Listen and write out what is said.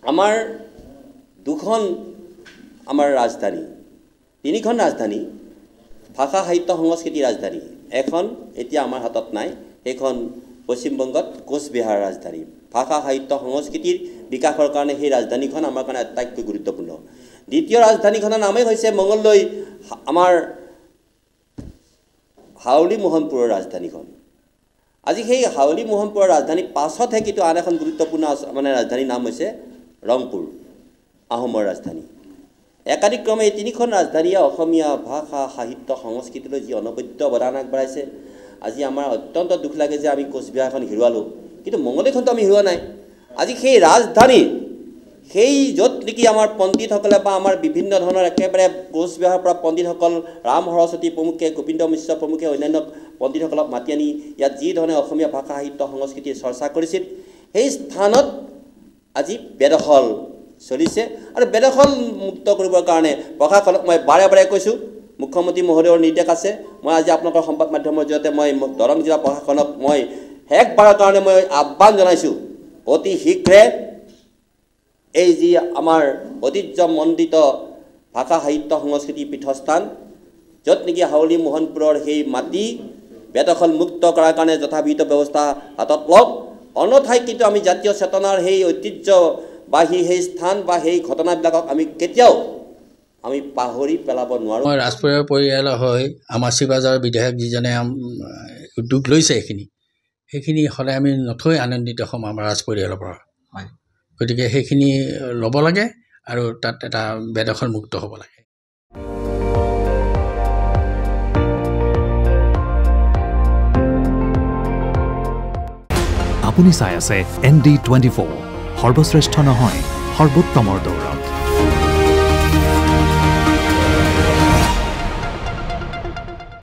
আমাৰ দুখন আমাৰ ৰাজধানী, তিনিখন ৰাজধানী, ভাষা সাহিত্য সংস্কৃতিৰ ৰাজধানী। এখন এতিয়া আমাৰ হাতত নাই, সেইখন পশ্চিমবংগত কোচবিহাৰ ৰাজধানী। ভাষা সাহিত্য সংস্কৃতিৰ বিকাশৰ কাৰণে সেই ৰাজধানীখন আমাৰ কাৰণে আটাইতকৈ গুৰুত্বপূৰ্ণ। দ্বিতীয় ৰাজধানীখনৰ নামেই হৈছে মঙলদৈ, আমাৰ হাউলি মোহনপুৰৰ ৰাজধানীখন। আজি সেই হাউলি মোহনপুৰৰ ৰাজধানী পাছতহে কিন্তু আন এখন গুৰুত্বপূৰ্ণ ৰাজধানীৰ নাম হৈছে ৰংপুৰ, আহোমৰ ৰাজধানী। একাদিক্ৰমে এই তিনিখন ৰাজধানীয়ে অসমীয়া ভাষা সাহিত্য সংস্কৃতিলৈ যি অনবদ্য অৱদান আগবঢ়াইছে। আজি আমাৰ অত্যন্ত দুখ লাগে যে আমি কোচবিহাৰখন হেৰুৱালোঁ, কিন্তু মঙলদৈখনটো আমি হেৰুওৱা নাই। আজি সেই ৰাজধানী, সেই য'ত নেকি আমাৰ পণ্ডিতসকলে বা আমাৰ বিভিন্ন ধৰণৰ একেবাৰে কোচবিহাৰৰ পৰা পণ্ডিতসকল ৰাম সৰস্বতী প্ৰমুখ্যে, গোবিন্দ মিশ্ৰ প্ৰমুখ্যে অন্যান্য পণ্ডিতসকলক মাতি আনি ইয়াত যি ধৰণে অসমীয়া ভাষা সাহিত্য সংস্কৃতিৰ চৰ্চা কৰিছিল, সেই স্থানত আজি বেদখল চলিছে। আৰু বেদখল মুক্ত কৰিবৰ কাৰণে প্ৰশাসনক মই বাৰে বাৰে কৈছোঁ, মুখ্যমন্ত্ৰী মহোদয়ৰ নিৰ্দেশ আছে। মই আজি আপোনালোকৰ সংবাদ মাধ্যমৰ জৰিয়তে মই দৰং জিলা প্ৰশাসনক মই শেষবাৰৰ কাৰণে মই আহ্বান জনাইছোঁ, অতি শীঘ্ৰে এই যি আমাৰ ঐতিহ্যমণ্ডিত ভাষা সাহিত্য সংস্কৃতি পীঠস্থান, য'ত নেকি হাউলি মোহনপুৰৰ সেই মাটি বেদখল মুক্ত কৰাৰ কাৰণে যথাবিহিত ব্যৱস্থা হাতত লওক। অন্যথাই কিন্তু আমি জাতীয় চেতনাৰ সেই ঐতিহ্যবাহী সেই স্থান বা সেই ঘটনাবিলাকক আমি কেতিয়াও আমি পাহৰি পেলাব নোৱাৰোঁ। মই ৰাজপৰিয়াৰ পৰিয়ালৰ হৈ আমাৰ শিৱাজাৰৰ বিধায়ক যিজনে উদ্যোগ লৈছে সেইখিনি হ'লে আমি নথৈ আনন্দিত হ'ম আমাৰ ৰাজপৰিয়ালৰ পৰা। গতিকে সেইখিনি ল'ব লাগে আৰু তাত এটা বেদখল মুক্ত হ'ব লাগে। আপুনি চাই আছে ND24, সৰ্বশ্ৰেষ্ঠ নহয় সৰ্বোত্তমৰ দৌৰ।